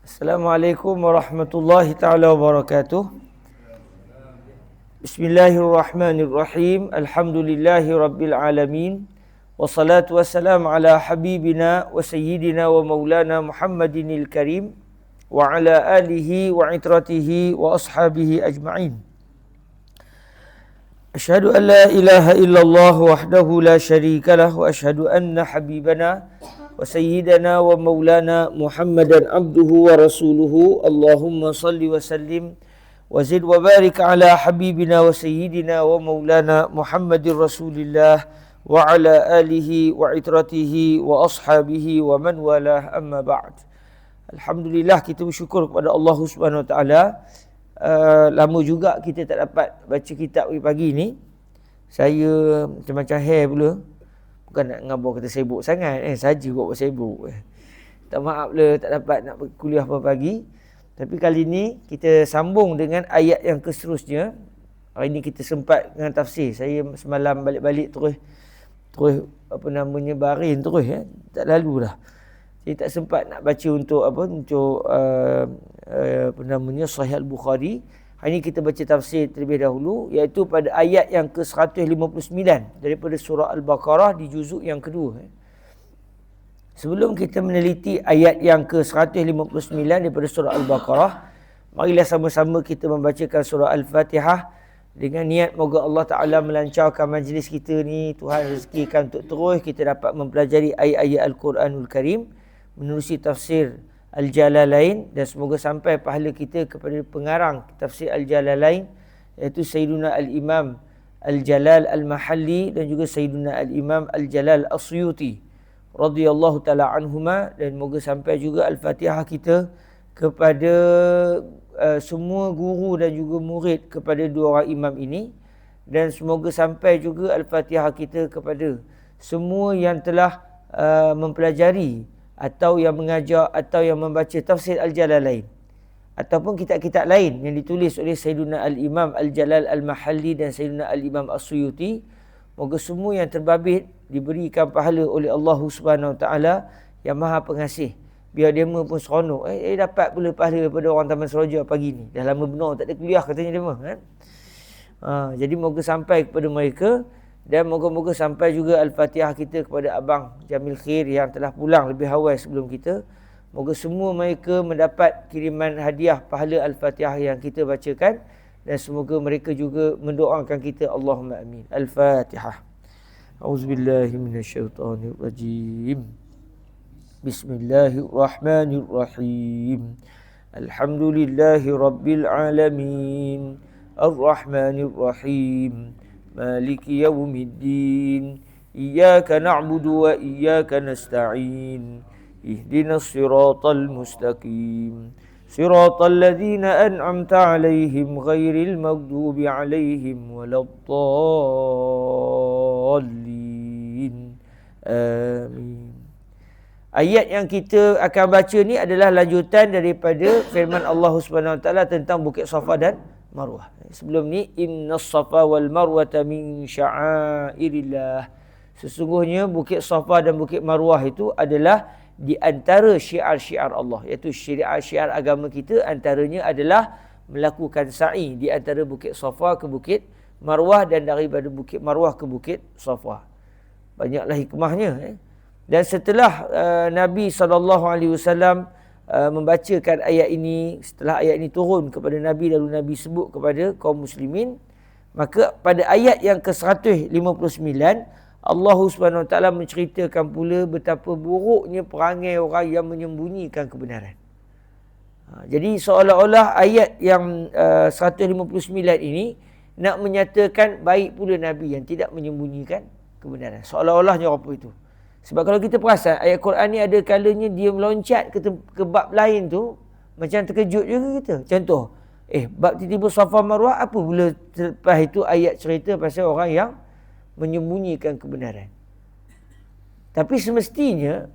Assalamualaikum warahmatullahi taala wabarakatuh. Bismillahirrahmanirrahim. Alhamdulillahi rabbil alamin. Wassalatu wassalamu ala habibina wa sayyidina wa maulana Muhammadinil karim wa ala alihi wa itratihi wa ashabihi ajma'in. Asyhadu an la ilaha illallah wahdahu la syarika lah wa asyhadu anna habibana wa sayyidana wa maulana Muhammadan abduhu wa rasuluhu. Allahumma salli wa sallim wa zid wa barik ala habibina wa sayyidina wa maulana Muhammadir rasulillah wa ala alihi wa itratihi wa ashabihi wa man walah, amma ba'd. Alhamdulillah, kita bersyukur kepada Allah Subhanahu wa taala. Lama juga kita tak dapat baca kitab pagi ni. Saya macam-macam hair pula. Bukan nak ngabar kata sibuk sangat, saja buat sibuk. Tak maaf lah tak dapat nak kuliah pagi. Tapi kali ni kita sambung dengan ayat yang seterusnya. Hari ni kita sempat dengan tafsir. Saya semalam balik-balik terus baring terus tak lalu dah. Saya tak sempat nak baca untuk Sahih Al-Bukhari. Hari ini kita baca tafsir terlebih dahulu, iaitu pada ayat yang ke-159 daripada surah Al-Baqarah di juzuk yang kedua. Sebelum kita meneliti ayat yang ke-159 daripada surah Al-Baqarah, marilah sama-sama kita membacakan surah Al-Fatihah dengan niat moga Allah Ta'ala melancarkan majlis kita ni. Tuhan rezekikan untuk terus kita dapat mempelajari ayat-ayat Al-Quranul Karim, menerusi tafsir Al-Jalalain, dan semoga sampai pahala kita kepada pengarang tafsir Al-Jalalain, iaitu Sayyiduna Al-Imam Al-Jalal Al-Mahalli dan juga Sayyiduna Al-Imam Al-Jalal As-Suyuti radhiyallahu ta'ala anhuma. Dan moga sampai juga Al-Fatihah kita kepada semua guru dan juga murid kepada dua orang imam ini. Dan semoga sampai juga Al-Fatihah kita kepada semua yang telah mempelajari atau yang mengajar atau yang membaca tafsir Al-Jalalain ataupun kitab-kitab lain yang ditulis oleh Sayyiduna Al-Imam Al-Jalal Al-Mahalli dan Sayyiduna Al-Imam As-Suyuti. Moga semua yang terbabit diberikan pahala oleh Allah Subhanahu Wa Taala yang Maha Pengasih. Biar dema pun seronok. Dapat pula pahala daripada orang Taman Seroja pagi ni. Dah lama benar tak ada kuliah katanya dema kan. Jadi moga sampai kepada mereka. Dan moga-moga sampai juga Al-Fatihah kita kepada Abang Jamil Khair yang telah pulang lebih awal sebelum kita. Moga semua mereka mendapat kiriman hadiah pahala Al-Fatihah yang kita bacakan. Dan semoga mereka juga mendoakan kita. Allahumma amin. Al-Fatihah. A'udzubillahiminasyaitanirrajim. Bismillahirrahmanirrahim. Alhamdulillahi rabbil alamin. Ar-Rahmanirrahim. Maliki yaumiddin. Iyyaka na'budu wa iyyaka nasta'in. Ihdinas siratal mustaqim. Siratal ladzina an'amta 'alaihim ghairil maghdubi 'alaihim waladdallin. Amin. Ayat yang kita akan baca ni adalah lanjutan daripada firman Allah Subhanahu Wa Taala tentang Bukit Safa dan Marwah. Sebelum ni, innas safa wal marwata min sya'airillah. Sesungguhnya Bukit Safa dan Bukit Marwah itu adalah di antara syiar-syiar Allah, iaitu syiar-syiar agama kita. Antaranya adalah melakukan sa'i di antara Bukit Safa ke Bukit Marwah dan daripada Bukit Marwah ke Bukit Safa. Banyaklah hikmahnya. Dan setelah Nabi SAW membacakan ayat ini, setelah ayat ini turun kepada Nabi, lalu Nabi sebut kepada kaum muslimin, maka pada ayat yang ke-159 Allah Subhanahu Wa Taala menceritakan pula betapa buruknya perangai orang yang menyembunyikan kebenaran. Jadi seolah-olah ayat yang 159 ini nak menyatakan baik pula Nabi yang tidak menyembunyikan kebenaran. Seolah-olahnya apa itu. Sebab kalau kita perasan, ayat Quran ni ada kalanya dia meloncat ke bab lain tu, macam terkejut juga kita. Contoh, bab tiba-tiba Safa Marwah, apa pula lepas itu ayat cerita pasal orang yang menyembunyikan kebenaran. Tapi semestinya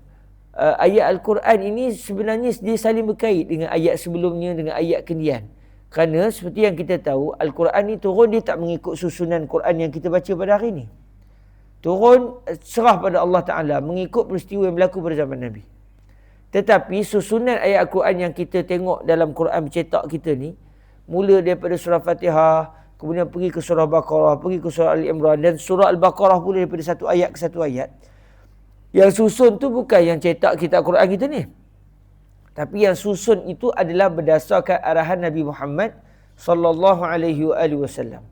ayat Al-Quran ini sebenarnya dia saling berkait dengan ayat sebelumnya, dengan ayat kemudian. Kerana seperti yang kita tahu, Al-Quran ni turun, dia tak mengikut susunan Quran yang kita baca pada hari ni. Turun serah pada Allah Ta'ala, mengikut peristiwa yang berlaku pada zaman Nabi. Tetapi susunan ayat Al-Quran yang kita tengok dalam Quran bercetak kita ni, mula daripada surah Fatihah, kemudian pergi ke surah Baqarah, pergi ke surah Ali Imran, dan surah Al-Baqarah pula daripada satu ayat ke satu ayat. Yang susun tu bukan yang cetak kitab Quran kita ni. Tapi yang susun itu adalah berdasarkan arahan Nabi Muhammad sallallahu alaihi wasallam.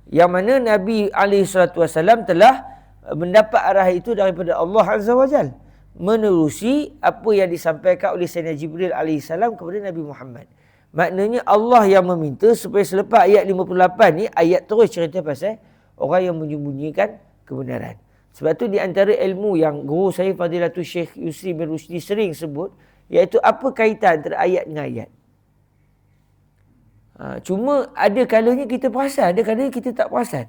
Yang mana Nabi alaihi salatu wasallam telah mendapat arahan itu daripada Allah Azza wa Jalla, menerusi apa yang disampaikan oleh Sayyidina Jibril alaihi salam kepada Nabi Muhammad. Maknanya Allah yang meminta supaya selepas ayat 58 ni, ayat terus cerita pasal orang yang menyembunyikan kebenaran. Sebab tu di antara ilmu yang guru saya Fadilatul Syekh Yusri bin Rusdi sering sebut, iaitu apa kaitan antara ayat dengan ayat. Cuma ada kalanya kita perasan, ada kalanya kita tak perasan.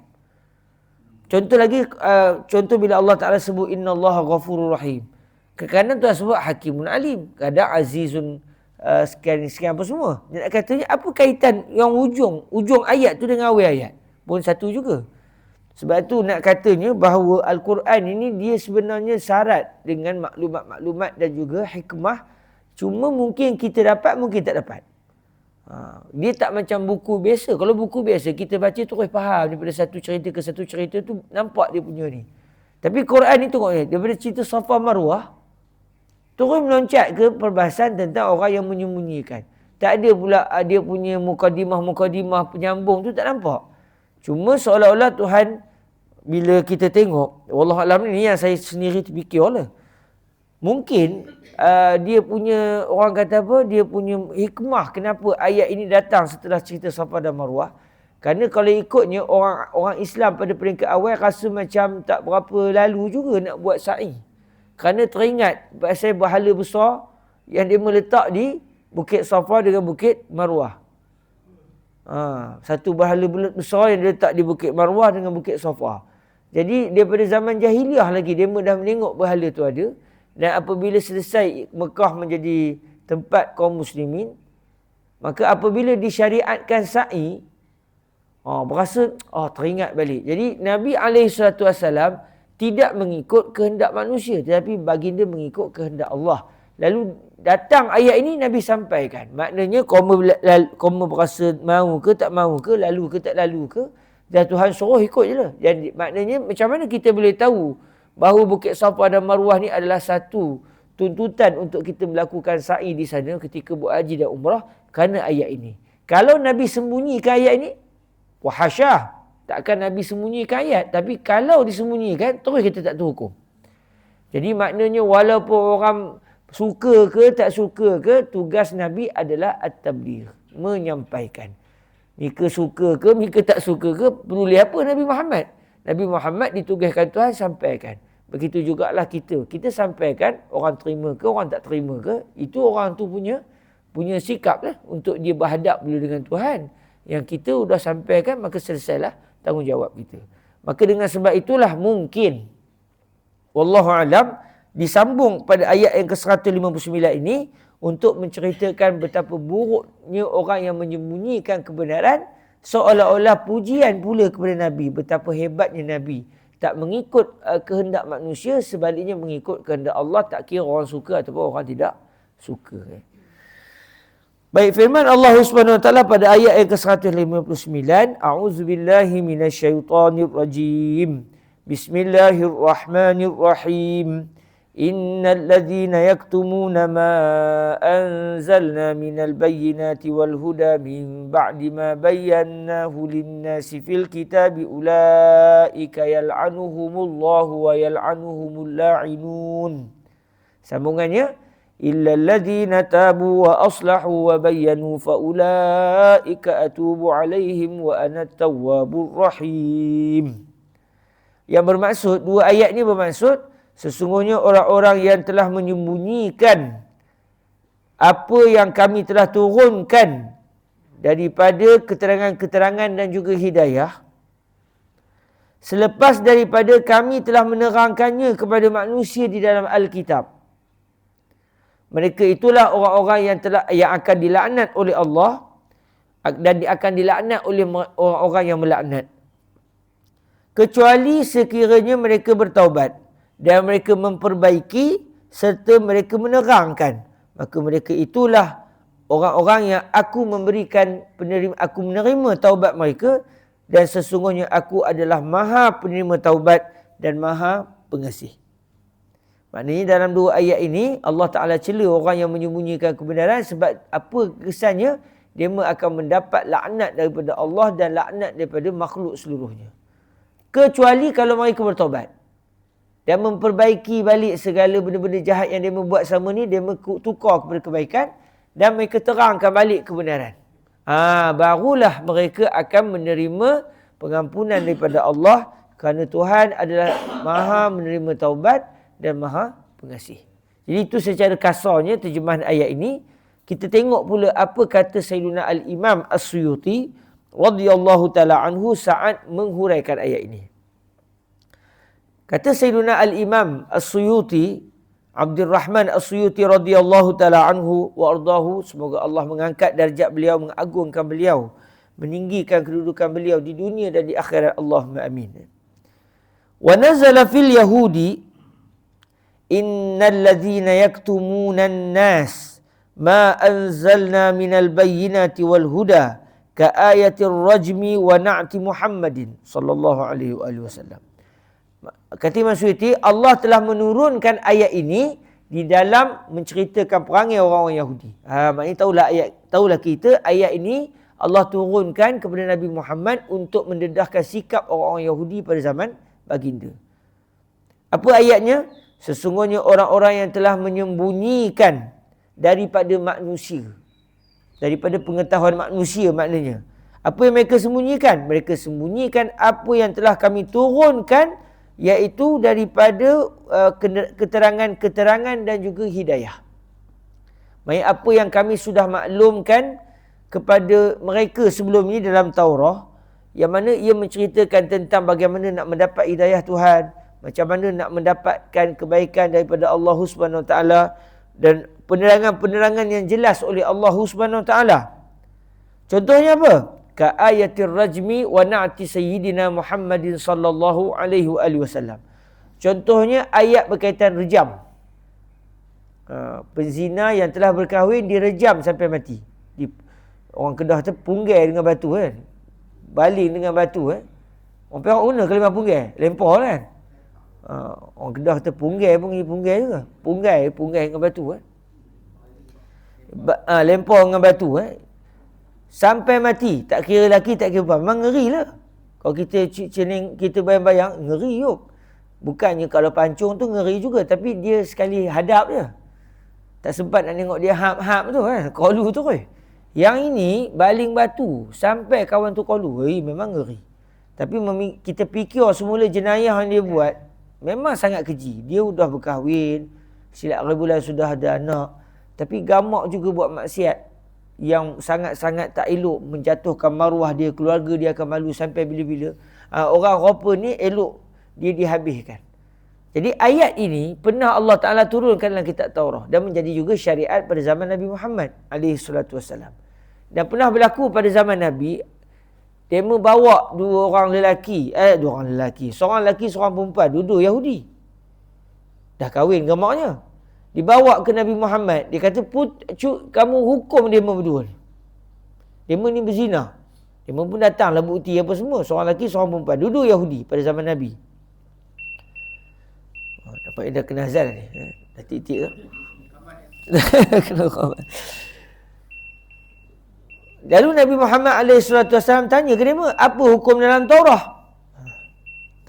Contoh lagi, contoh bila Allah Ta'ala sebut Inna Allah Ghafurur Rahim. Kadang-kadang Tuhan sebut Hakimun Alim. Kadang Azizun sekian apa semua. Dan katanya apa kaitan yang ujung ayat tu dengan awal ayat? Pun satu juga. Sebab tu nak katanya bahawa Al-Quran ini dia sebenarnya syarat dengan maklumat-maklumat dan juga hikmah. Cuma mungkin kita dapat, mungkin tak dapat. Dia tak macam buku biasa. Kalau buku biasa kita baca terus faham daripada satu cerita ke satu cerita tu, nampak dia punya ni. Tapi Quran ni tengok ni, daripada cerita Safa Marwah terus meloncat ke perbahasan tentang orang yang menyembunyikan. Tak ada pula dia punya mukadimah penyambung tu, tak nampak. Cuma seolah-olah Tuhan bila kita tengok, wallahualam ni yang saya sendiri terfikir lah. Mungkin dia punya, orang kata apa, dia punya hikmah kenapa ayat ini datang setelah cerita Safa dan Marwah. Kerana kalau ikutnya orang Islam pada peringkat awal rasa macam tak berapa lalu juga nak buat sa'i. Kerana teringat pasal bahala besar yang dia meletak di Bukit Safa dengan Bukit Marwah. Satu bahala besar yang dia letak di Bukit Marwah dengan Bukit Safa. Jadi daripada zaman jahiliah lagi dia dah menengok bahala tu ada. Dan apabila selesai Mekah menjadi tempat kaum muslimin, maka apabila disyariatkan sa'i, berasa teringat balik. Jadi Nabi SAW tidak mengikut kehendak manusia, tetapi baginda mengikut kehendak Allah. Lalu datang ayat ini Nabi sampaikan. Maknanya kaum berasa mahu ke tak mahu ke, lalu ke tak lalu ke, dan Tuhan suruh ikut je lah. Jadi maknanya macam mana kita boleh tahu bahawa Bukit Safa dan Marwah ni adalah satu tuntutan untuk kita melakukan sa'i di sana ketika buat haji dan umrah? Kerana ayat ini. Kalau Nabi sembunyikan ayat ini, wahasyah, takkan Nabi sembunyikan ayat. Tapi kalau disembunyikan, terus kita tak tahu hukum. Jadi maknanya walaupun orang suka ke tak suka ke, tugas Nabi adalah at-tabligh, menyampaikan. Mika suka ke, mika tak suka ke, peduli apa Nabi Muhammad? Nabi Muhammad ditugaskan Tuhan sampaikan. Begitu jugalah kita. Kita sampaikan, orang terima ke, orang tak terima ke, itu orang tu punya sikap lah untuk dia berhadap dulu dengan Tuhan. Yang kita sudah sampaikan, maka selesailah tanggungjawab kita. Maka dengan sebab itulah mungkin, wallahualam, disambung pada ayat yang ke-159 ini untuk menceritakan betapa buruknya orang yang menyembunyikan kebenaran, seolah-olah pujian pula kepada Nabi. Betapa hebatnya Nabi. Tak mengikut kehendak manusia, sebaliknya mengikut kehendak Allah. Tak kira orang suka ataupun orang tidak suka. Baik, firman Allah Subhanahu Wa Taala pada ayat yang ke-159, A'udzubillahi minasyaitonirrajim. Bismillahirrahmanirrahim. Innal ladzina yaktumuna ma anzalna minal bayyinati wal huda min ba'di ma bayyannahu lin-nasi fil kitabi ulaika yal'anuhumullahu wa yal'anuhumul la'inun. Sambungannya, illal ladzina tabu wa aslahu wa bayyanu fa ulaika atubu 'alaihim wa ana at-tawwabur rahim. Yang bermaksud, dua ayat ni bermaksud sesungguhnya orang-orang yang telah menyembunyikan apa yang kami telah turunkan daripada keterangan-keterangan dan juga hidayah, selepas daripada kami telah menerangkannya kepada manusia di dalam Alkitab. Mereka itulah orang-orang yang akan dilaknat oleh Allah dan akan dilaknat oleh orang-orang yang melaknat. Kecuali sekiranya mereka bertaubat dan mereka memperbaiki serta mereka menerangkan Maka mereka itulah orang-orang yang aku menerima taubat mereka, dan sesungguhnya aku adalah Maha penerima taubat dan Maha pengasih. Maknanya dalam dua ayat ini Allah Ta'ala cela orang yang menyembunyikan kebenaran, sebab apa kesannya? Dia akan mendapat laknat daripada Allah dan laknat daripada makhluk seluruhnya. Kecuali kalau mereka bertaubat dan memperbaiki balik segala benda-benda jahat yang dia membuat selama ni, dia tukar kepada kebaikan dan mereka terangkan balik kebenaran. Barulah mereka akan menerima pengampunan daripada Allah, kerana Tuhan adalah Maha menerima taubat dan Maha pengasih. Jadi itu secara kasarnya terjemahan ayat ini. Kita tengok pula apa kata Sayyidina Al-Imam As-Suyuti radhiyallahu ta'ala anhu saat menghuraikan ayat ini. Kata Sayyidina Al-Imam As-Suyuti, Abdul Rahman As-Suyuti radhiyallahu ta'ala anhu wa ardahu, semoga Allah mengangkat darjat beliau, mengagungkan beliau, meninggikan kedudukan beliau di dunia dan di akhirat. Allahumma amin. Wa nazala fil yahudi innal ladzina yaktumuna an-nas ma anzalna minal bayyinati wal huda ka ayatir rajmi wa na'ti Muhammadin sallallahu alaihi wasallam. Kata Imam Suyuti, Allah telah menurunkan ayat ini di dalam menceritakan perangai orang-orang Yahudi. Maknanya tahulah kita ayat ini Allah turunkan kepada Nabi Muhammad untuk mendedahkan sikap orang-orang Yahudi pada zaman baginda. Apa ayatnya? Sesungguhnya orang-orang yang telah menyembunyikan daripada manusia, daripada pengetahuan manusia maknanya. Apa yang mereka sembunyikan? Mereka sembunyikan apa yang telah kami turunkan, iaitu daripada keterangan-keterangan dan juga hidayah. Maksudnya apa yang kami sudah maklumkan kepada mereka sebelum ini dalam Taurah, yang mana ia menceritakan tentang bagaimana nak mendapat hidayah Tuhan, macam mana nak mendapatkan kebaikan daripada Allah Subhanahu Wa Taala, dan penerangan-penerangan yang jelas oleh Allah Subhanahu Wa Taala. Contohnya apa? Ka ayatir rajmi wa na'ti sayyidina Muhammadin sallallahu alaihi wasallam. Contohnya ayat berkaitan rejam. Penzina yang telah berkahwin direjam sampai mati. Orang Kedah tu punggai dengan batu kan. Baling dengan batu kan. Orang Perak guna kalimah punggai, lempar kan. Orang Kedah tu punggai pun punggai juga. Punggai dengan batu kan. Lempar dengan batu kan. Sampai mati, tak kira lelaki, tak kira perempuan. Memang ngeri lah. Kalau kita bayang-bayang, ngeri yuk. Bukannya kalau pancung tu ngeri juga, tapi dia sekali hadap je. Tak sempat nak tengok dia hap-hap tu kan. Kolu tu kan. Yang ini baling batu sampai kawan tu kolu. Memang ngeri. Tapi kita fikir semula jenayah yang dia buat memang sangat keji. Dia sudah berkahwin, silap bulan sudah ada anak. Tapi gamak juga buat maksiat yang sangat-sangat tak elok, menjatuhkan maruah dia, keluarga dia akan malu sampai bila-bila. Orang rupa ni elok dia dihabiskan. Jadi ayat ini pernah Allah Ta'ala turunkan dalam kitab Taurah dan menjadi juga syariat pada zaman Nabi Muhammad SAW. Dan pernah berlaku pada zaman Nabi, dia membawa dua orang lelaki, seorang lelaki, seorang perempuan, duduk Yahudi. Dah kahwin gamaknya. Dibawa ke Nabi Muhammad. Dia kata, kamu hukum dia berdua. Dia ni berzina. Dia pun datanglah bukti apa semua. Seorang lelaki, seorang perempuan. Duduk Yahudi pada zaman Nabi. Dapat dah kena azal ni. Dah titik tu. Kena khabar. Lalu Nabi Muhammad SAW tanya ke dia, apa hukum dalam Taurah?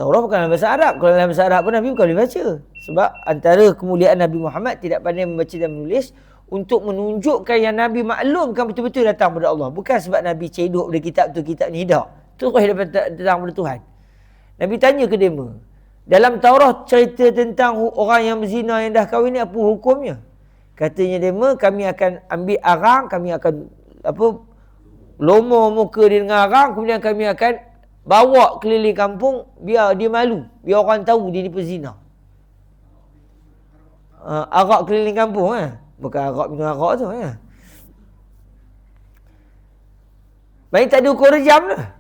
Taurah bukan dalam bahasa Arab. Kalau dalam bahasa Arab pun Nabi bukan boleh baca. Sebab antara kemuliaan Nabi Muhammad tidak pandai membaca dan menulis untuk menunjukkan yang Nabi maklumkan betul-betul datang daripada Allah. Bukan sebab Nabi cedok pada kitab tu, kitab ni tak. Terus datang daripada Tuhan. Nabi tanya ke dia, dalam Taurah cerita tentang orang yang berzina yang dah kahwin ni apa hukumnya? Katanya dia, kami akan ambil arang, kami akan lomor muka dia dengan arang, kemudian kami akan bawa keliling kampung biar dia malu, biar orang tahu dia ni pezina. Arak keliling kampung bukan arak minum arak tu Baik, tak ada ukur rejam lah.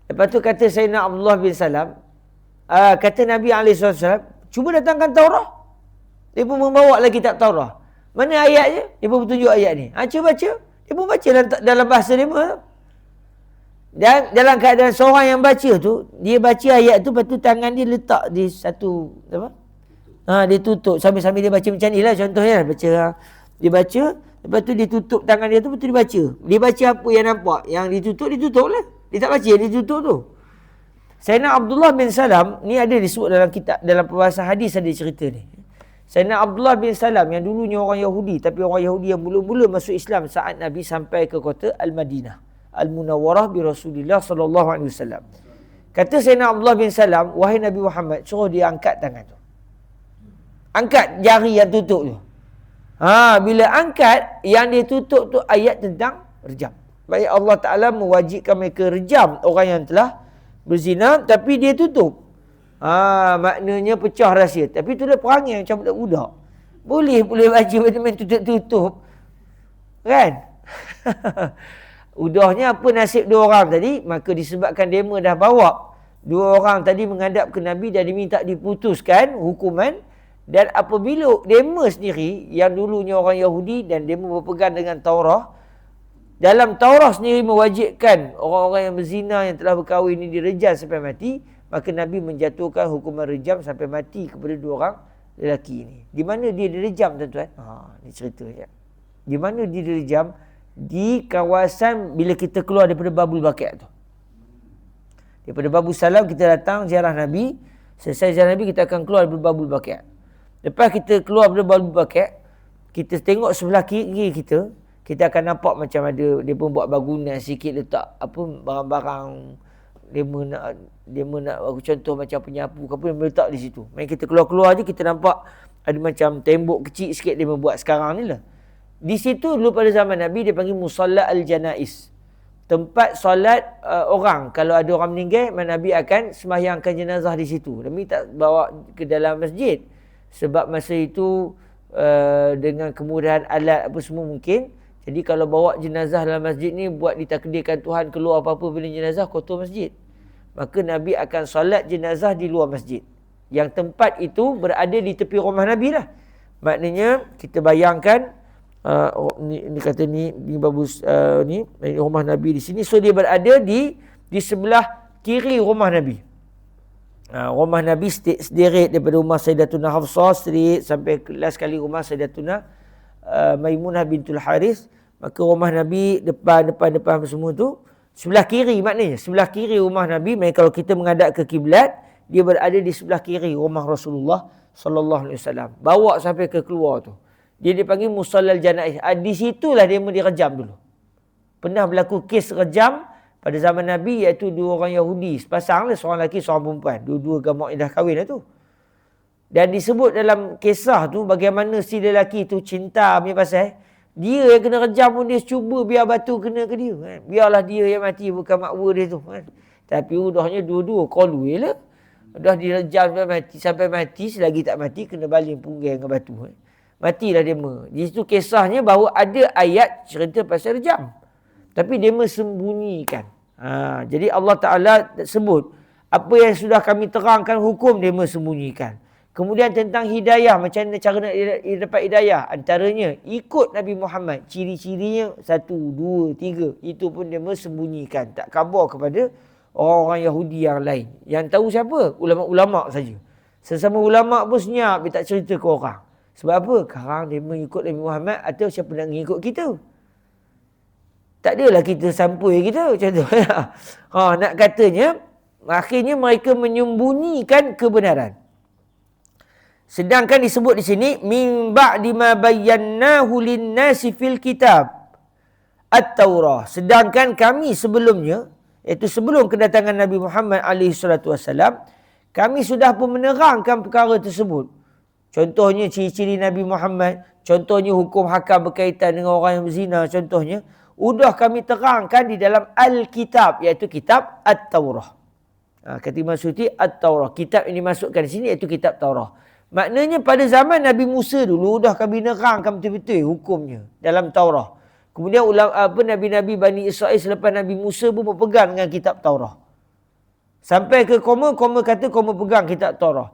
Lepas tu kata Sayyidina Abdullah bin Salam, kata Nabi SAW, cuba datangkan Taurah. Dia pun membawa lagi kitab Taurah. Mana ayatnya? Dia pun tunjuk ayat ni. Cuba baca. Dia pun baca dalam bahasa dia pun. Dan dalam keadaan seorang yang baca tu, dia baca ayat tu, lepas tu tangan dia letak di satu, apa? Dia tutup. Sambil-sambil dia baca macam ni lah contohnya. Dia baca, lepas tu dia tutup tangan dia tu, lepas tu dia baca. Dia baca apa yang nampak. Yang ditutup lah. Dia tak baca yang ditutup tu. Sayyidina Abdullah bin Salam, ni ada disebut dalam kitab, dalam perbahasan hadis ada cerita ni. Sayyidina Abdullah bin Salam yang dulunya orang Yahudi, tapi orang Yahudi yang mula-mula masuk Islam saat Nabi sampai ke kota Al-Madinah. Al-Munawwarah bi Rasulillah sallallahu alaihi wasallam. Kata Sayyidina Abdullah bin Salam, wahai Nabi Muhammad, suruh dia angkat tangan tu. Angkat jari yang tutup tu. Bila angkat, yang dia tutup tu ayat tentang rejam. Baik Allah Ta'ala mewajibkan mereka rejam orang yang telah berzina, tapi dia tutup. Maknanya pecah rahsia. Tapi tu dah perangai macam budak-budak. Boleh baca main tutup-tutup. Kan? Udahnya apa nasib dua orang tadi? Maka disebabkan dema dah bawa dua orang tadi menghadap ke Nabi dan diminta diputuskan hukuman. Dan apabila dema sendiri yang dulunya orang Yahudi dan dema berpegang dengan Taurah, dalam Taurah sendiri mewajibkan orang-orang yang berzina yang telah berkahwin ini direjam sampai mati, maka Nabi menjatuhkan hukuman rejam sampai mati kepada dua orang lelaki ini. Di mana dia direjam, tuan-tuan? Ni cerita ya. Di mana dia direjam? Di kawasan bila kita keluar daripada Babul Baqi' tu. Daripada Babul Salam kita datang ziarah Nabi. Selesai ziarah Nabi kita akan keluar daripada Babul Baqi'. Lepas kita keluar daripada Babul Baqi', kita tengok sebelah kiri kita, kita akan nampak macam ada dia pun buat bangunan sikit, letak apa barang-barang dia nak aku contoh macam penyapu ke apa dia letak di situ. Main kita keluar-keluar je kita nampak ada macam tembok kecil sikit dia membuat sekarang ni lah. Di situ dulu pada zaman Nabi dia panggil Musalla al-Janais. Tempat solat orang. Kalau ada orang meninggal, Nabi akan sembahyangkan jenazah di situ. Nabi tak bawa ke dalam masjid. Sebab masa itu dengan kemudahan alat apa semua mungkin. Jadi kalau bawa jenazah dalam masjid ni buat ditakdirkan Tuhan keluar apa-apa bila jenazah kotor masjid. Maka Nabi akan solat jenazah di luar masjid. Yang tempat itu berada di tepi rumah Nabi lah. Maknanya kita bayangkan ni kata ni bagus ni rumah Nabi di sini. So dia berada di sebelah kiri rumah Nabi. Rumah Nabi sederet daripada rumah Sayyidatuna Hafsah sederet sampai last kali rumah Sayyidatuna Maimunah bintul Harith. Maka rumah Nabi depan semua tu sebelah kiri, maknanya sebelah kiri rumah Nabi. Kalau kita menghadap ke kiblat, dia berada di sebelah kiri rumah Rasulullah sallallahu alaihi wasallam. Bawa sampai ke keluar tu. Dia dipanggil Musallal Janais. Di situlah dia direjam dulu. Pernah berlaku kes rejam pada zaman Nabi, iaitu dua orang Yahudi. Sepasang lah, seorang lelaki, seorang perempuan. Dua-dua gamak yang dah kahwin lah tu. Dan disebut dalam kisah tu bagaimana si lelaki tu cinta punya pasal. Dia yang kena rejam pun dia cuba biar batu kena ke dia. Kan? Biarlah dia yang mati, bukan makwa dia tu. Kan? Tapi udahnya dua-dua kolui lah. Dah direjam sampai mati. Selagi tak mati, kena baling punggai dengan batu. Kan? Matilah dema. Di situ kisahnya bahawa ada ayat cerita pasal rejam. Tapi dema sembunyikan. Jadi Allah Ta'ala sebut, apa yang sudah kami terangkan hukum, dema sembunyikan. Kemudian tentang hidayah, macam mana cara nak dapat hidayah. Antaranya, ikut Nabi Muhammad. Ciri-cirinya 1, 2, 3. Itu pun dema sembunyikan. Tak khabar kepada orang-orang Yahudi yang lain. Yang tahu siapa? Ulama-ulama saja. Sesama ulama pun senyap, dia tak cerita ke orang. Sebab apa? Sekarang dia mengikut Nabi Muhammad atau siapa nak mengikut kita? Tak adalah kita sampul kita. Contohnya. Nak katanya, akhirnya mereka menyembunyikan kebenaran. Sedangkan disebut di sini, min ba'di ma bayyanahu lin-nasi fil kitab at-Taurah. Sedangkan kami sebelumnya, iaitu sebelum kedatangan Nabi Muhammad SAW, kami sudah pun menerangkan perkara tersebut. Contohnya ciri-ciri Nabi Muhammad, contohnya hukum hakam berkaitan dengan orang yang berzina, contohnya sudah kami terangkan di dalam Al-Kitab, iaitu kitab At-Taurah. Kata Imam Suyuti, At-Taurah. Kitab yang dimasukkan di sini iaitu kitab Taurah. Maknanya pada zaman Nabi Musa dulu dah kami nerangkan betul-betul hukumnya dalam Taurah. Kemudian Nabi-Nabi Bani Israel selepas Nabi Musa pun berpegang dengan kitab Taurah. Sampai ke koma kata koma pegang kitab Taurah.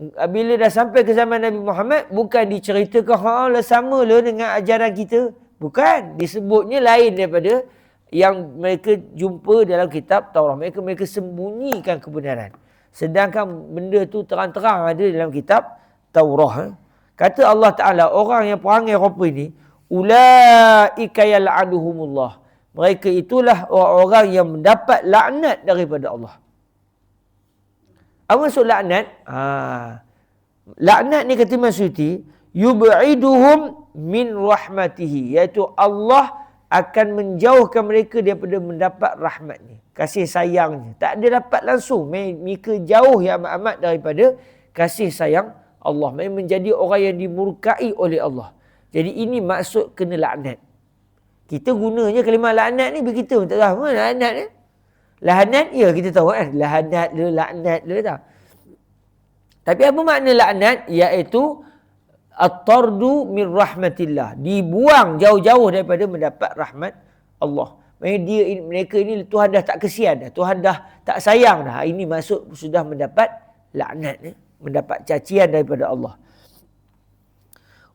Bila dah sampai ke zaman Nabi Muhammad, bukan diceritakan sama lah dengan ajaran kita. Bukan. Disebutnya lain daripada yang mereka jumpa dalam kitab Taurat. Mereka sembunyikan kebenaran. Sedangkan benda tu terang-terang ada dalam kitab Taurat. Kata Allah Ta'ala, orang yang perangai rupa ini, ulaika yal'anuhumullah. Mereka itulah orang-orang yang mendapat laknat daripada Allah. Apa maksud laknat? Laknat ni kata Imam Suyuti, yub'iduhum min rahmatihi, iaitu Allah akan menjauhkan mereka daripada mendapat rahmatnya, kasih sayangnya. Tak ada dapat langsung. Mereka jauh yang amat daripada kasih sayang Allah. Mereka menjadi orang yang dimurkai oleh Allah. Jadi ini maksud kena laknat. Kita gunanya kalimah laknat ni begitu. Tak tahu mana laknat ni. Lahanat, ya kita tahu kan. Lahanat le, laknat le tak. Tapi apa makna laknat? Iaitu at-tardu min rahmatillah. Dibuang jauh-jauh daripada mendapat rahmat Allah. Mereka ini Tuhan dah tak kesian dah. Tuhan dah tak sayang dah. Ini maksud sudah mendapat laknat. Mendapat cacian daripada Allah.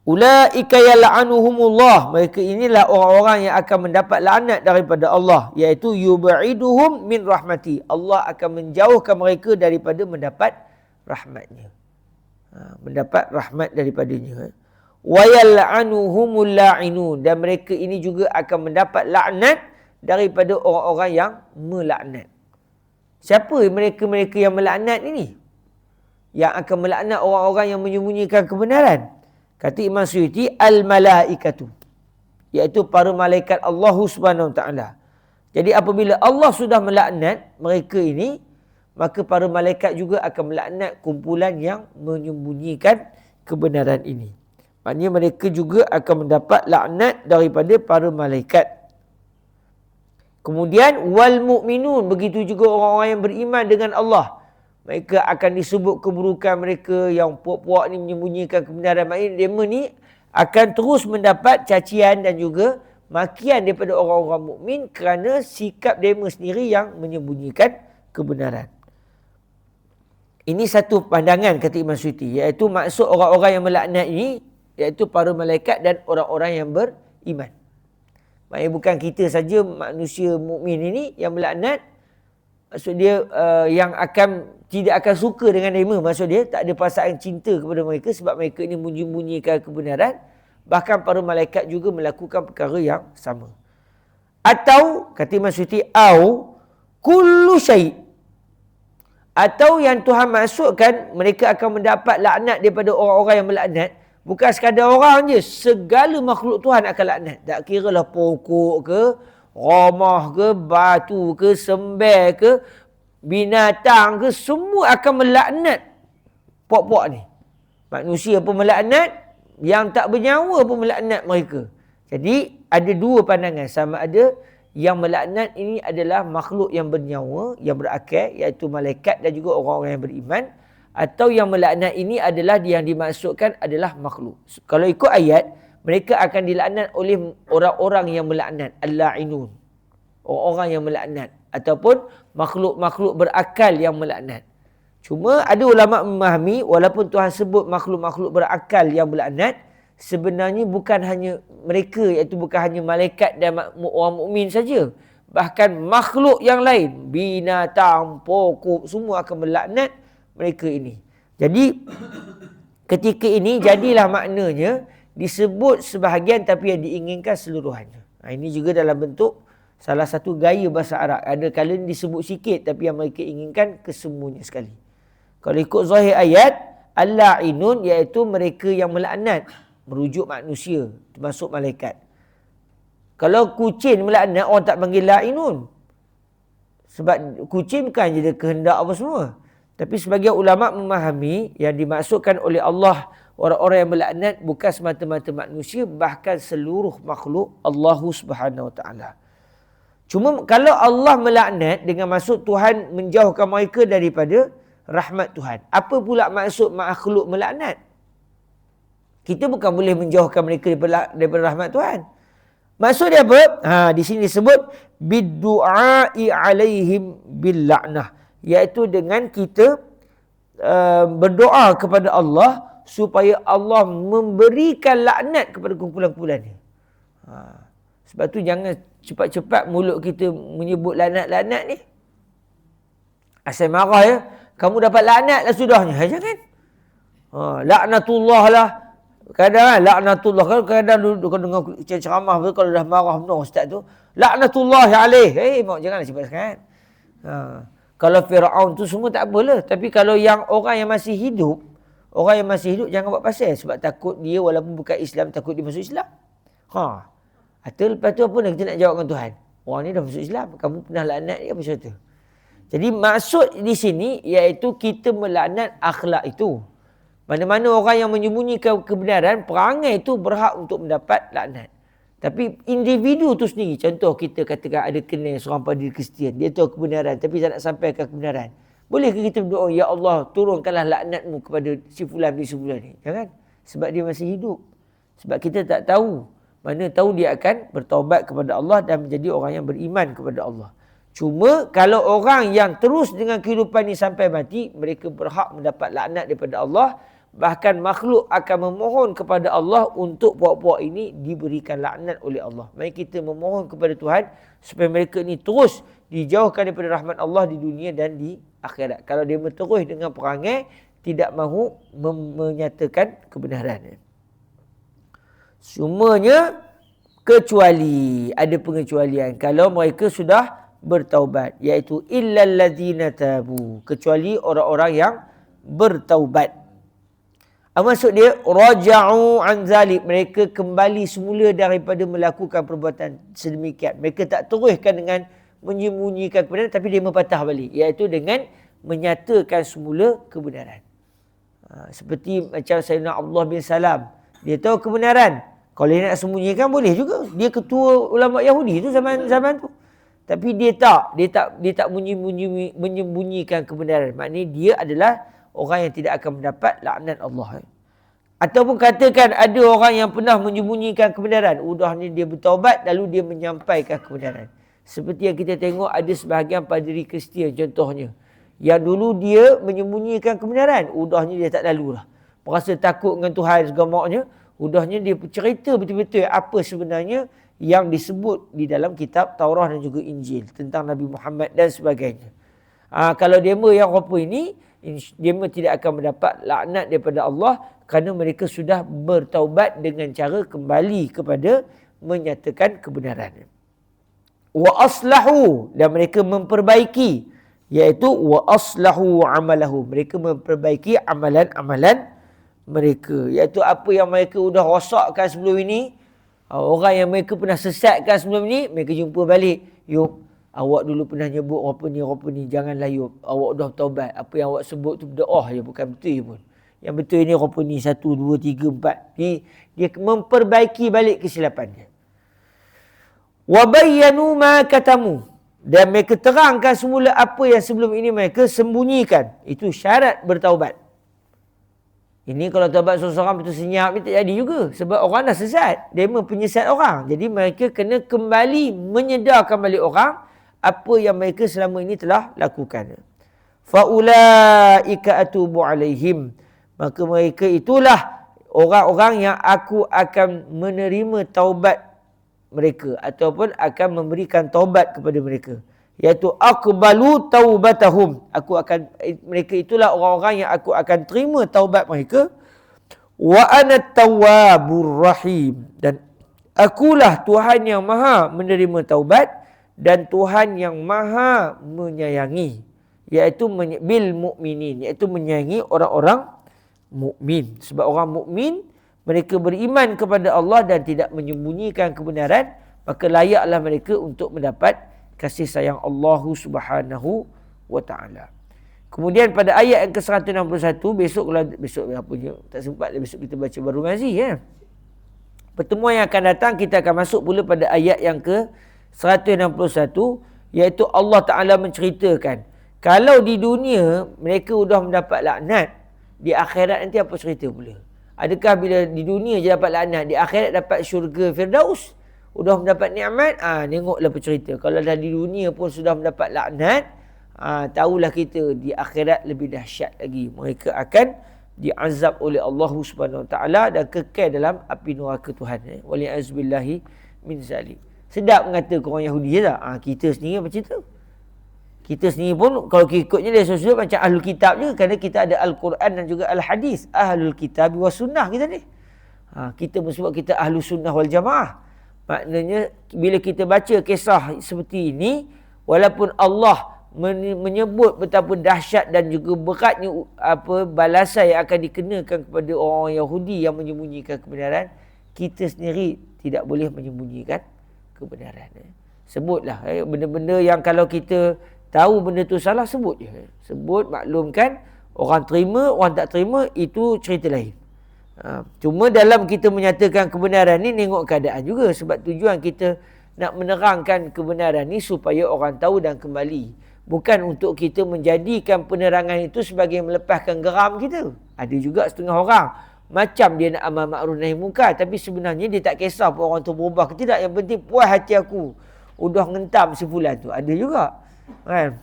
Ulaika yal'anuhumullah. Mereka inilah orang-orang yang akan mendapat laknat daripada Allah. Iaitu yub'iduhum min rahmati. Allah akan menjauhkan mereka daripada mendapat rahmatnya. Mendapat rahmat daripadanya. Wa yal'anuhumul la'inun. Dan mereka ini juga akan mendapat laknat daripada orang-orang yang melaknat. Siapa mereka-mereka yang melaknat ini? Yang akan melaknat orang-orang yang menyembunyikan kebenaran. Kata Imam Suyuti, al-malaikatu, iaitu para malaikat Allah Subhanahu Wa Taala. Jadi apabila Allah sudah melaknat mereka ini, maka para malaikat juga akan melaknat kumpulan yang menyembunyikan kebenaran ini. Maknanya mereka juga akan mendapat laknat daripada para malaikat. Kemudian wal mu'minun, begitu juga orang-orang yang beriman dengan Allah. Mereka akan disebut keburukan mereka yang puak-puak ni menyembunyikan kebenaran. Maknanya mereka ni akan terus mendapat cacian dan juga makian daripada orang-orang mukmin kerana sikap mereka sendiri yang menyembunyikan kebenaran. Ini satu pandangan kata Imam Suyuti, iaitu maksud orang-orang yang melaknat ini iaitu para malaikat dan orang-orang yang beriman. Maknanya bukan kita saja manusia mukmin ini yang melaknat. Maksud dia yang tidak akan suka dengan mereka. Maksud dia tak ada perasaan cinta kepada mereka sebab mereka ini menyembunyikan kebenaran. Bahkan para malaikat juga melakukan perkara yang sama. Atau kata Imam Suyuti, au kullu syai', atau yang Tuhan maksudkan mereka akan mendapat laknat daripada orang-orang yang melaknat. Bukan sekadar orang je, segala makhluk Tuhan akan laknat. Tak kira lah pokok ke, ramah ke, batu ke, sember ke, binatang ke, semua akan melaknat puak-puak ni. Manusia pun melaknat, yang tak bernyawa pun melaknat mereka. Jadi ada dua pandangan, sama ada yang melaknat ini adalah makhluk yang bernyawa, yang berakal, iaitu malaikat dan juga orang-orang yang beriman, atau yang melaknat ini adalah yang dimaksudkan adalah makhluk. Kalau ikut ayat, mereka akan dilaknat oleh orang-orang yang melaknat, al-la'inun, orang-orang yang melaknat, ataupun makhluk-makhluk berakal yang melaknat. Cuma ada ulama memahami, walaupun Tuhan sebut makhluk-makhluk berakal yang melaknat, sebenarnya bukan hanya mereka, iaitu bukan hanya malaikat dan orang mukmin saja. Bahkan makhluk yang lain, binatang, pokok, semua akan melaknat mereka ini. Jadi ketika ini jadilah maknanya disebut sebahagian tapi yang diinginkan seluruhannya. Ini juga dalam bentuk salah satu gaya bahasa Arab. Ada kalanya disebut sikit tapi yang mereka inginkan kesemuanya sekali. Kalau ikut zahir ayat, al-la'inun iaitu mereka yang melaknat, merujuk manusia, termasuk malaikat. Kalau kucing melaknat, orang tak panggil la'inun. Sebab kucing bukan je dia kehendak apa semua. Tapi sebagian ulama memahami yang dimaksudkan oleh Allah orang-orang yang melaknat bukan semata-mata manusia, bahkan seluruh makhluk Allah Subhanahu Wa Taala. Cuma kalau Allah melaknat dengan maksud Tuhan menjauhkan mereka daripada rahmat Tuhan, apa pula maksud makhluk melaknat? Kita bukan boleh menjauhkan mereka daripada rahmat Tuhan. Maksud dia apa? Di sini disebut bid-du'a'i alaihim bil la'nah, iaitu dengan kita berdoa kepada Allah supaya Allah memberikan laknat kepada kumpulan-kumpulan ni. Sebab tu jangan cepat-cepat mulut kita menyebut laknat-laknat ni. Asal marah ya, kamu dapat laknat lah sudahnya. Jangan. Laknatullah lah. Kadang laknatullah. Kadang kau dengar ceramah kalau dah marah benar ustaz tu. Laknatullah alaih. Janganlah cepat sangat. Kalau Firaun tu semua tak apalah. Tapi kalau yang orang yang masih hidup, jangan buat pasal. Sebab takut dia walaupun bukan Islam, takut dia masuk Islam. Atau lepas tu apa nak kita nak jawab dengan Tuhan? Orang ni dah masuk Islam. Kamu pernah laknat dia apa cerita? Jadi maksud di sini iaitu kita melaknat akhlak itu. Mana-mana orang yang menyembunyikan kebenaran, perangai itu berhak untuk mendapat laknat. Tapi individu tu sendiri, contoh kita katakan ada kenal seorang padri Kristian, dia tahu kebenaran tapi tak nak sampaikan kebenaran. Bolehkah kita berdoa, ya Allah turunkanlah laknatmu kepada si fulan ni, Jangan. Sebab dia masih hidup. Sebab kita tak tahu. Mana tahu dia akan bertaubat kepada Allah dan menjadi orang yang beriman kepada Allah. Cuma kalau orang yang terus dengan kehidupan ini sampai mati, mereka berhak mendapat laknat daripada Allah. Bahkan makhluk akan memohon kepada Allah untuk puak-puak ini diberikan laknat oleh Allah. Mari kita memohon kepada Tuhan supaya mereka ini terus dijauhkan daripada rahmat Allah di dunia dan di akhirat. Kalau dia berterus dengan perangai, tidak mahu menyatakan kebenaran. Semuanya kecuali, ada pengecualian. Kalau mereka sudah bertaubat, iaitu illal ladzina tabu, kecuali orang-orang yang bertaubat. Maksud dia raja'u an zalik, mereka kembali semula daripada melakukan perbuatan sedemikian. Mereka tak teruskan dengan menyembunyikan kebenaran, tapi dia mempatah balik, iaitu dengan menyatakan semula kebenaran. Seperti macam Sayyidina Abdullah bin Salam, dia tahu kebenaran. Kalau dia nak sembunyikan boleh juga. Dia ketua ulama Yahudi tu zaman tu. Tapi dia tak menyembunyikan kebenaran. Maknanya dia adalah orang yang tidak akan mendapat laknat Allah. Ataupun katakan ada orang yang pernah menyembunyikan kebenaran. Udahnya dia bertaubat lalu dia menyampaikan kebenaran. Seperti yang kita tengok ada sebahagian padri Kristian contohnya. Yang dulu dia menyembunyikan kebenaran. Udahnya dia tak lalulah. Merasa takut dengan Tuhan segamanya. Udahnya dia cerita betul-betul apa sebenarnya yang disebut di dalam kitab Taurah dan juga Injil. Tentang Nabi Muhammad dan sebagainya. Kalau demo yang rupa ini, dia tidak akan mendapat laknat daripada Allah kerana mereka sudah bertaubat dengan cara kembali kepada menyatakan kebenaran. Wa aslahu, dan mereka memperbaiki, iaitu wa aslahu amalahu, mereka memperbaiki amalan-amalan mereka, iaitu apa yang mereka sudah rosakkan sebelum ini, orang yang mereka pernah sesatkan sebelum ini, mereka jumpa balik. Yuk, awak dulu pernah nyebut apa ni, janganlah yuk. Awak dah taubat. Apa yang awak sebut tu berdoa je, bukan betul pun. Yang betul ini apa ni, 1, 2, 3, 4. Dia memperbaiki balik kesilapannya. Wa bayyanu ma katamu, dan mereka terangkan semula apa yang sebelum ini mereka sembunyikan. Itu syarat bertaubat. Ini kalau taubat seorang betul senyap ni tak jadi juga. Sebab orang dah sesat. Dia penyesat orang. Jadi mereka kena kembali menyedarkan balik orang apa yang mereka selama ini telah lakukan. Faulaika atubu alaihim, maka mereka itulah orang-orang yang aku akan menerima taubat mereka ataupun akan memberikan taubat kepada mereka, iaitu aqbalu taubatahum, mereka itulah orang-orang yang aku akan terima taubat mereka. Wa ana tawwabur rahim, dan akulah Tuhan yang maha menerima taubat dan Tuhan yang maha menyayangi, iaitu bil mukminin, iaitu menyayangi orang-orang mukmin. Sebab orang mukmin mereka beriman kepada Allah dan tidak menyembunyikan kebenaran, maka layaklah mereka untuk mendapat kasih sayang Allah Subhanahu wa taala. Kemudian pada ayat yang ke-161, besok apa je? Tak sempat besok kita baca baru ngaji ya. Pertemuan yang akan datang kita akan masuk pula pada ayat yang ke-161, iaitu Allah Taala menceritakan kalau di dunia mereka sudah mendapat laknat, di akhirat nanti apa cerita pula? Adakah bila di dunia je dapat laknat, di akhirat dapat syurga Firdaus? Sudah mendapat nikmat, tengoklah apa cerita. Kalau dah di dunia pun sudah mendapat laknat, tahulah kita di akhirat lebih dahsyat lagi. Mereka akan diazab oleh Allah Subhanahu Wa Taala dan kekal dalam api neraka Tuhan. Wali'azbillahi min zalik. Sedap mengata orang Yahudi tak? Kita sendiri macam tu. Kita sendiri pun kalau ikutnya dia sesuai macam ahlul kitab je, kerana kita ada Al-Quran dan juga Al-Hadis. Ahlul kitab wa sunnah kita ni. Kita sebab kita ahlus sunnah wal jamaah. Maknanya bila kita baca kisah seperti ini, walaupun Allah menyebut betapa dahsyat dan juga beratnya balasan yang akan dikenakan kepada orang Yahudi yang menyembunyikan kebenaran, kita sendiri tidak boleh menyembunyikan kebenaran. Sebutlah benda-benda yang kalau kita tahu benda tu salah, sebut je. Sebut, maklumkan. Orang terima, orang tak terima, itu cerita lain. Cuma dalam kita menyatakan kebenaran ni, tengok keadaan juga. Sebab tujuan kita nak menerangkan kebenaran ni supaya orang tahu dan kembali. Bukan untuk kita menjadikan penerangan itu sebagai melepaskan geram kita. Ada juga setengah orang, macam dia nak amal ma'ruf nahi munkar, tapi sebenarnya dia tak kisah pun orang tu berubah ke tidak. Yang penting puas hati aku, udah ngentam si fulan tu. Ada juga. Kan?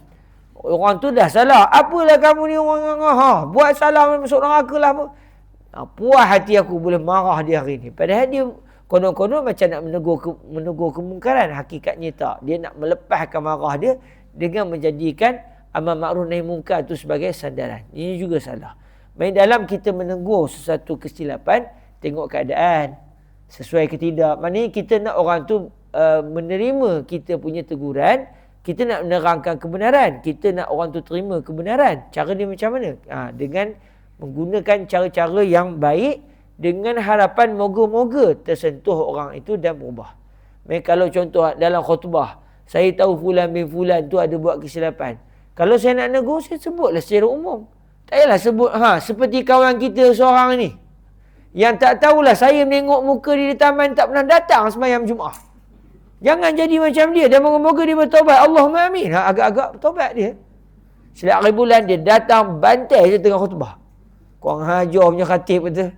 Orang tu dah salah. Apalah kamu ni orang buat salah masuk neraka lah apa. Puas hati aku boleh marah dia hari ni. Padahal dia konon-konon macam nak menegur kemungkaran. Hakikatnya tak. Dia nak melepaskan marah dia dengan menjadikan amal ma'ruf nahi munkar tu sebagai sandaran. Ini juga salah. Main dalam kita menegur sesuatu kesilapan, tengok keadaan sesuai ke tidak. Maknanya kita nak orang tu menerima kita punya teguran. Kita nak menerangkan kebenaran. Kita nak orang tu terima kebenaran. Cara dia macam mana? Dengan menggunakan cara-cara yang baik, dengan harapan moga-moga tersentuh orang itu dan berubah. Kalau contoh dalam khutbah, saya tahu fulan bin fulan tu ada buat kesilapan. Kalau saya nak negur, saya sebutlah secara umum. Tak payahlah sebut, seperti kawan kita seorang ni, yang tak tahulah saya menengok muka dia di taman, tak pernah datang sembahyang Jumaat. Jangan jadi macam dia. Dan moga-moga dia bertaubat. Allahumma amin. Agak-agak bertaubat dia. Setiap hari bulan dia datang bantai je tengah khutbah. Kurang hajar punya khatib betul.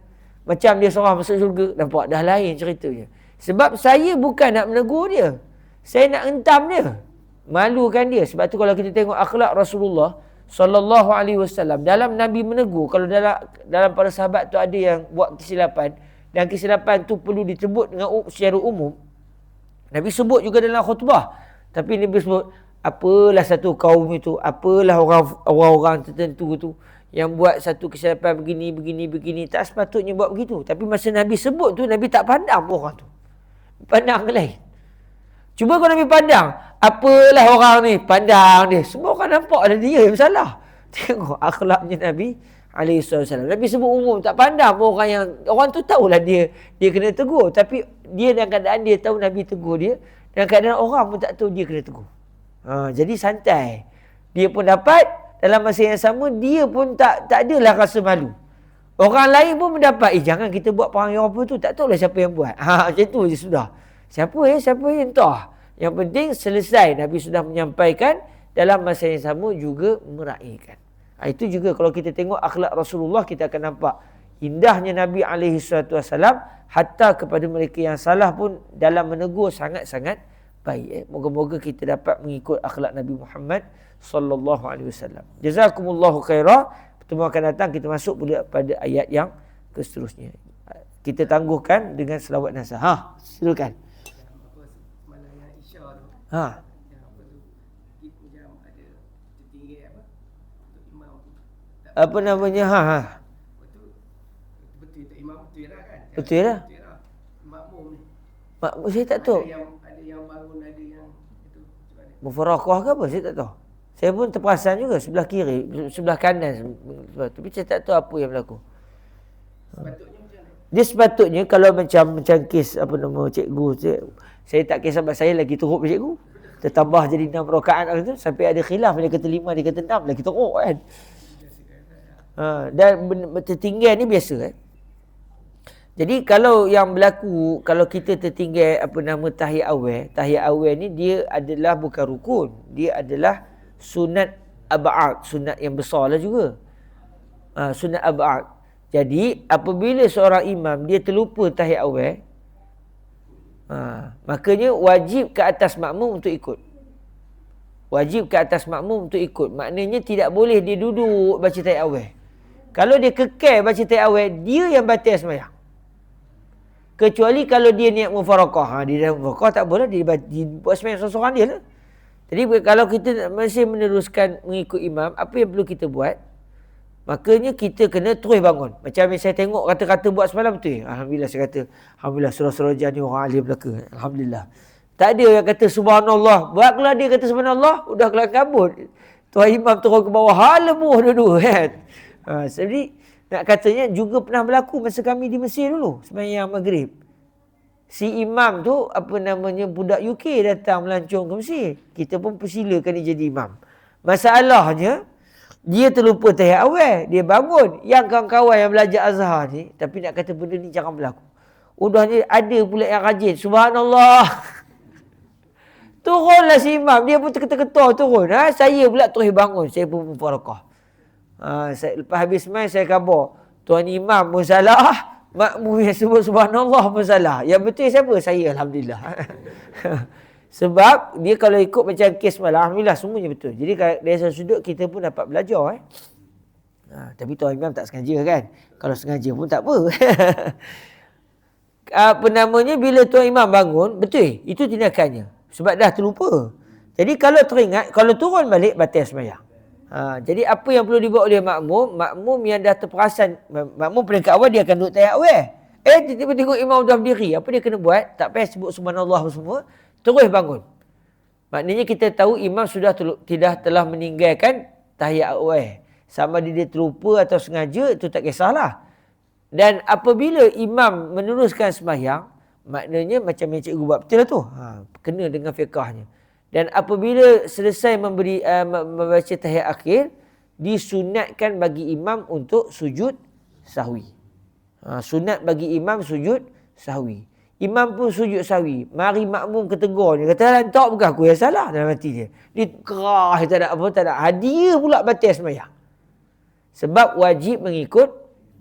Macam dia seorang masuk syurga. Nampak dah lain ceritanya. Sebab saya bukan nak menegur dia. Saya nak hentam dia. Malukan dia. Sebab tu kalau kita tengok akhlak Rasulullah sallallahu alaihi wasallam, dalam Nabi menegur, kalau dalam para sahabat tu ada yang buat kesilapan, dan kesilapan tu perlu disebut dengan secara umum, Nabi sebut juga dalam khutbah. Tapi Nabi sebut, apalah satu kaum itu, apalah orang-orang tertentu tu yang buat satu kesilapan begini. Tak sepatutnya buat begitu. Tapi masa Nabi sebut tu, Nabi tak pandang orang tu. Pandang ke lain. Cuba kalau Nabi pandang, apalah orang ni, pandang dia. Semua orang nampak ada dia yang salah. Tengok akhlaknya Nabi alaihissalam. Nabi sebut umum, tak pandang orang tu tahulah dia kena tegur, tapi dia dalam keadaan dia tahu Nabi tegur dia, dalam keadaan orang pun tak tahu dia kena tegur. Jadi santai. Dia pun dapat, dalam masa yang sama dia pun tak adalah rasa malu. Orang lain pun mendapat, jangan kita buat perang yang apa tu, tak tahulah siapa yang buat. Macam tu je sudah. Siapa entah. Yang penting selesai. Nabi sudah menyampaikan, dalam masa yang sama juga meraihkan. Itu juga kalau kita tengok akhlak Rasulullah, kita akan nampak indahnya Nabi SAW, hatta kepada mereka yang salah pun dalam menegur sangat-sangat baik. Moga-moga kita dapat mengikut akhlak Nabi Muhammad sallallahu alaihi wasallam. Jazakumullahu khairah. Pertemuan akan datang kita masuk pada ayat yang seterusnya. Kita tangguhkan dengan selawat nasah. Silakan. Apa namanya? Betul lah. Makmum saya tak tahu. Ada yang bangun, ada yang itu. Mufarakah ke apa? Saya tak tahu. Saya pun terperasan juga sebelah kiri, sebelah kanan. Tapi saya tak tahu apa yang berlaku. Sepatutnya macam mana? Dia sepatutnya kalau macam kes apa nama cikgu, saya tak kisah sebab saya lagi teruk cikgu. Tertambah jadi 6 rakaat tu sampai ada khilaf, dia kata 5, dia kata 6, lagi teruk kan. Dan tertinggal ni biasa kan. Jadi kalau yang berlaku, kalau kita tertinggal apa nama tahiyat awal ni dia adalah bukan rukun, dia adalah sunat ab'ad, sunat yang besar lah juga. Sunat ab'ad. Jadi apabila seorang imam dia terlupa tahiyat awal, makanya wajib ke atas makmum untuk ikut. Wajib ke atas makmum untuk ikut. Maknanya tidak boleh dia duduk baca tahiyat awal. Kalau dia kekal baca tahiyat awal, dia yang batal sembahyang. Kecuali kalau dia niat mufarakah. Dia dah mufarakah tak boleh, dia buat sembahyang seorang-seorang dia lah. Jadi kalau kita masih meneruskan mengikut imam, apa yang perlu kita buat? Makanya kita kena terus bangun. Macam yang saya tengok kata-kata buat semalam betul. Alhamdulillah saya kata, Alhamdulillah surah-surah ni orang alim belaka. Alhamdulillah. Tak ada yang kata subhanallah. Buatlah dia kata subhanallah, udah kelar kabut. Tuan imam turun ke bawah, lebuh dulu kan. Jadi nak katanya juga pernah berlaku masa kami di Mesir dulu, sembahyang maghrib. Si imam tu budak UK datang melancong ke Mesir. Kita pun persilakan dia jadi imam. Masalahnya dia terlupa tahiyat awal. Dia bangun. Yang kawan-kawan yang belajar Azhar ni, tapi nak kata benda ni jangan berlaku. Udahnya ada pula yang rajin. Subhanallah. Turunlah si imam. Dia pun terketar-ketar turun. Saya pula terus bangun. Saya pun mufarakah. Lepas habis main saya khabar. Tuan imam pun salah. Makmum yang sebut subhanallah pun salah. Yang betul siapa? Saya, Alhamdulillah. Sebab dia kalau ikut macam kes malam, Alhamdulillah semuanya betul. Jadi dari satu sudut kita pun dapat belajar. Tapi tuan imam tak sengaja kan. Kalau sengaja pun tak apa. Bila tuan imam bangun, betul. Itu tindakannya. Sebab dah terlupa. Jadi kalau teringat, kalau turun balik, batal sembahyang. Jadi apa yang perlu dibuat oleh makmum? Makmum yang dah terperasan. Makmum peringkat awal dia akan duduk tahiyat awal. Tiba-tiba tengok imam dah berdiri. Apa dia kena buat? Tak payah sebut subhanallah semua. Terus bangun. Maknanya kita tahu imam sudah telah meninggalkan tahiyat awal. Sama dia terlupa atau sengaja, itu tak kisahlah. Dan apabila imam meneruskan sembahyang, maknanya macam yang cikgu buat betul lah tu. Kena dengan fiqahnya. Dan apabila selesai membaca tahiyat akhir, disunatkan bagi imam untuk sujud sahwi. Sunat bagi imam sujud sahwi. Imam pun sujud sahwi. Mari makmum ketegur dia. Kata, tak bukan aku yang salah dalam hati dia. Dia kerah, tak ada apa, tak ada. Dia pula batal sembahyang. Sebab wajib mengikut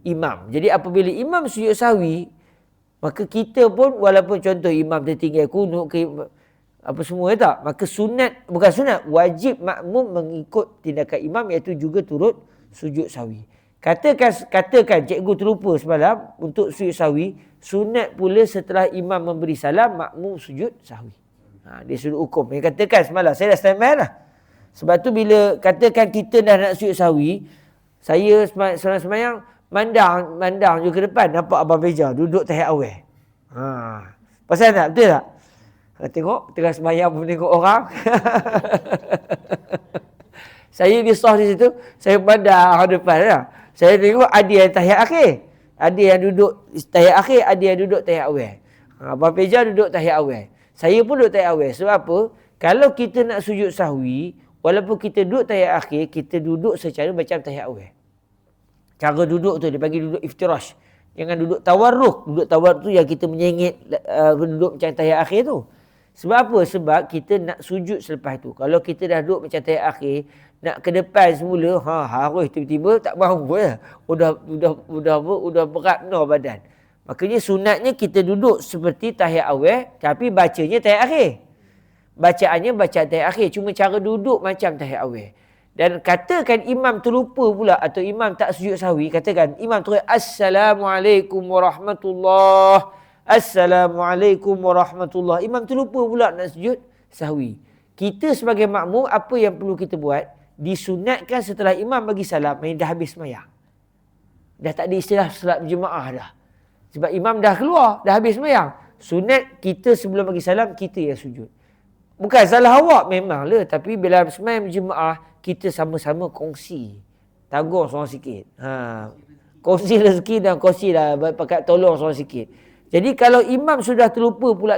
imam. Jadi apabila imam sujud sahwi, maka kita pun walaupun contoh imam tertinggal kunut ke apa semua tak, maka bukan sunat, wajib makmum mengikut tindakan imam, iaitu juga turut sujud sahwi. Katakan cikgu terlupa semalam untuk sujud sahwi, sunat pula setelah imam memberi salam, makmum sujud sahwi. Dia sudut hukum. Dia katakan semalam, saya dah standby lah. Sebab tu bila katakan kita dah nak sujud sahwi, saya semayang mandang juga ke depan, nampak Abang Beja duduk tahiyat awal. Pasal tak? Betul tak? Tengok, tengah semayang pun tengok orang. Saya disah di situ, saya pandang depan lah. Saya tengok ada yang tahiyat akhir. Ada yang duduk tahiyat akhir, ada yang duduk tahiyat awal. Abang Peja duduk tahiyat awal. Saya pun duduk tahiyat awal. Sebab apa? Kalau kita nak sujud sahwi, walaupun kita duduk tahiyat akhir, kita duduk secara macam tahiyat awal. Cara duduk tu, dia bagi duduk iftirash. Jangan duduk tawarruk. Duduk tawarruk tu yang kita menyengit duduk macam tahiyat akhir tu. Sebab apa? Sebab kita nak sujud selepas tu. Kalau kita dah duduk macam tahiyat akhir, nak ke depan semula, harus tiba-tiba tak mahu ya. Udah berat benar badan. Makanya sunatnya kita duduk seperti tahiyat awal, tapi bacanya tahiyat akhir. Bacaannya bacaan tahiyat akhir, cuma cara duduk macam tahiyat awal. Dan katakan imam terlupa pula atau imam tak sujud sahwi, katakan imam terus Assalamualaikum warahmatullahi Assalamualaikum warahmatullahi. Imam terlupa pula nak sujud sahwi. Kita sebagai makmum, apa yang perlu kita buat? Disunatkan setelah imam bagi salam, dah habis sembahyang. Dah tak ada istilah salat berjemaah dah. Sebab imam dah keluar, dah habis sembahyang. Sunat kita sebelum bagi salam, kita yang sujud. Bukan salah awak memanglah, tapi bila sembahyang berjemaah, kita sama-sama kongsi. Tanggung seorang sikit. Kongsi rezeki dan kongsi lah, pakat tolong seorang sikit. Jadi kalau imam sudah terlupa pula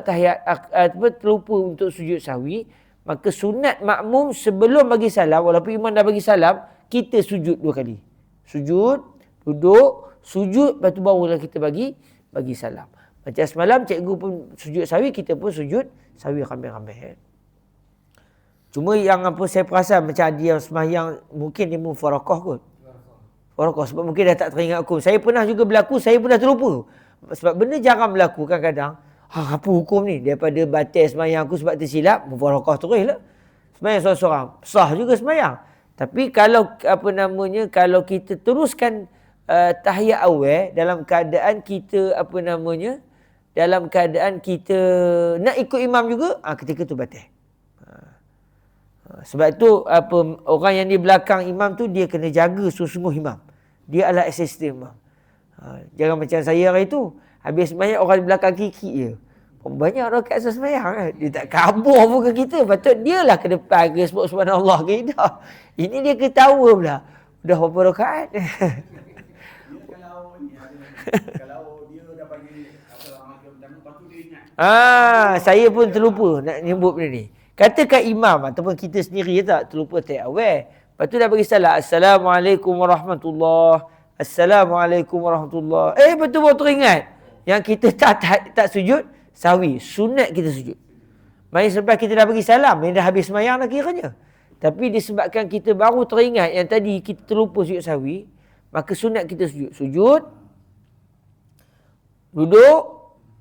terlupa untuk sujud sahwi, maka sunat makmum sebelum bagi salam, walaupun imam dah bagi salam, kita sujud 2 kali. Sujud, duduk, sujud, lepas tu barulah kita bagi salam. Macam semalam cikgu pun sujud sahwi, kita pun sujud sahwi ramai-ramai. Cuma yang apa saya perasan macam ada yang sembahyang mungkin dia mufarakah kot. Mufarakah sebab mungkin dah tak teringat hukum. Saya pernah juga berlaku, saya pun dah terlupa. Sebab benda jarang berlaku kadang-kadang. Apa hukum ni? Daripada batal sembahyang aku sebab tersilap, mufarakah terus lah. Sembahyang seorang-seorang. Sah juga sembahyang. Tapi kalau kalau kita teruskan tahiyat awal dalam keadaan kita dalam keadaan kita nak ikut imam juga, ketika tu batal. Sebab tu orang yang di belakang imam tu dia kena jaga sungguh-sungguh imam. Dia adalah asisten imam. Jangan macam saya hari tu, habis sembahyang orang di belakang kiki je. Banyak rakaat sembahyang kan. Dia tak kabur pun ke kita. Patut dia lah ke depan ke sebut subhanallah ke tidak. Ini dia ketawa pula. Dah berapa rakaat? Kalau dia dah bagi amal pertama, lepas tu dia ingat. Saya pun terlupa nak nyebut benda ni. Katakan imam ataupun kita sendiri tak terlupa tak aware. Lepas tu dah bagi salam. Assalamualaikum warahmatullahi. Assalamualaikum warahmatullahi. Lepas tu baru teringat. Yang kita tak sujud, sawi. Sunat kita sujud. Maksudnya sebab kita dah bagi salam, yang dah habis semayang dah kiranya. Tapi disebabkan kita baru teringat yang tadi kita terlupa sujud sawi, maka sunat kita sujud. Sujud, duduk,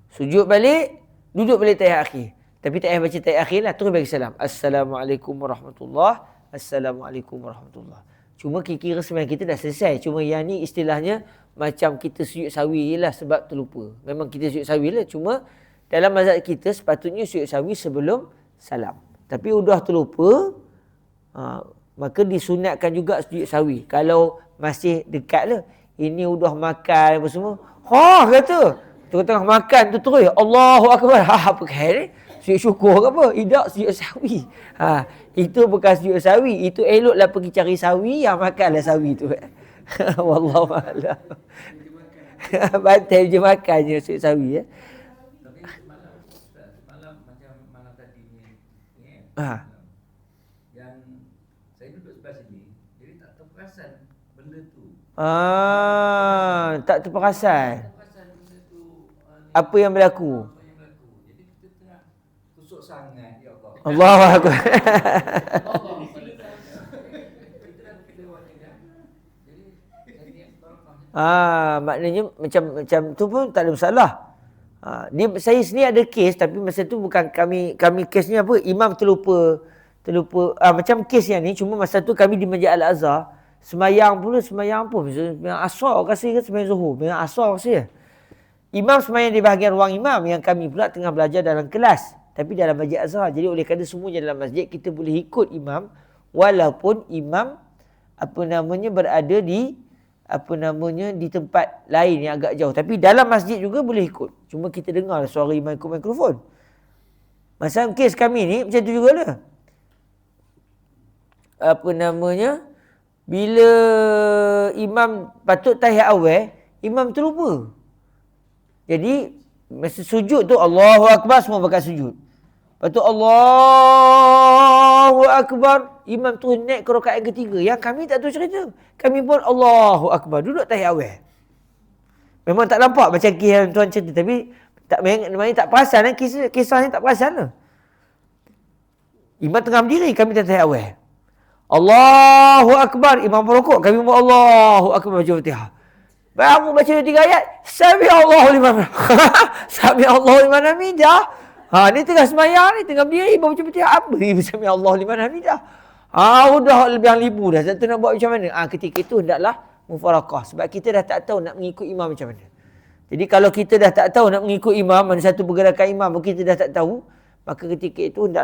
sujud balik, duduk balik tahiyat akhir. Tapi tak payah baca tahiyat akhir lah, terus bagi salam. Assalamualaikum warahmatullahi. Assalamualaikum warahmatullahi. Cuma kira sembahyang kita dah selesai. Cuma yang ni istilahnya macam kita sujud sawi je lah sebab terlupa. Memang kita sujud sawi lah. Cuma dalam mazhab kita sepatutnya sujud sawi sebelum salam. Tapi udah terlupa, maka disunatkan juga sujud sawi. Kalau masih dekat lah. Ini udah makan apa semua. Kata. Tengah-tengah makan tu terus. Allahu Akbar. Apa khair ni? Sujud syukur ke apa? Tidak, sujud sawi. Itu bukan sujud sawi. Itu eloklah pergi cari sawi, yang makanlah sawi tu. Wallahualam. Bantai je makan je sujud sawi. Tapi semalam macam malam tadi ni. Yang saya duduk sebelah sini, jadi tak terperasan benda tu. Tak terperasan. Benda tu Apa yang berlaku? Jadi kita tengah kusuk sangat, ya Allah. Allahu Akbar. Maknanya macam tu pun tak ada masalah. Saya sendiri ada kes, tapi masa tu bukan kami kes ni apa, imam terlupa macam kes yang ni. Cuma masa tu kami di Masjid Al-Azhar, semayang pun semayang asar kasi ke semayang zuhur, semayang asar kasi. Imam semayang di bahagian ruang imam, yang kami pula tengah belajar dalam kelas, tapi dalam Masjid Azhar. Jadi oleh kerana semuanya dalam masjid, kita boleh ikut imam walaupun imam berada di di tempat lain yang agak jauh. Tapi dalam masjid juga boleh ikut. Cuma kita dengar suara imam ikut mikrofon. Masa kes kami ni macam tu jugalah. Bila imam patut tahiyat awal, imam terlupa. Jadi masa sujud tu Allahu Akbar, semua pakai sujud. Lepas tu Allahu Akbar, imam tu naik ke rakaat yang ketiga. Yang kami tak tahu cerita. Kami pun Allahu Akbar, duduk tahiyat awal. Memang tak nampak macam kisah tuan cerita, tapi tak perasan kan, kisahnya tak perasan lah. Imam tengah berdiri, kami tak tahiyat awal. Allahu Akbar, imam berrukuk, kami pun Allahu Akbar baca Fatihah. Baru baca 3 ayat, Sami Allahu liman Sami Allahu liman hamidah. Ni tengah semayang ni, tengah berdiri, baca Fatihah. Apa ni Sami Allahu liman hamidah? Udah lebih 5 dah. Tak tahu nak buat macam mana. Ketika itu hendaklah mufarakah. Sebab kita dah tak tahu nak mengikut imam macam mana. Jadi kalau kita dah tak tahu nak mengikut imam, mana satu pergerakan imam, kita dah tak tahu, maka ketika itu hendaklah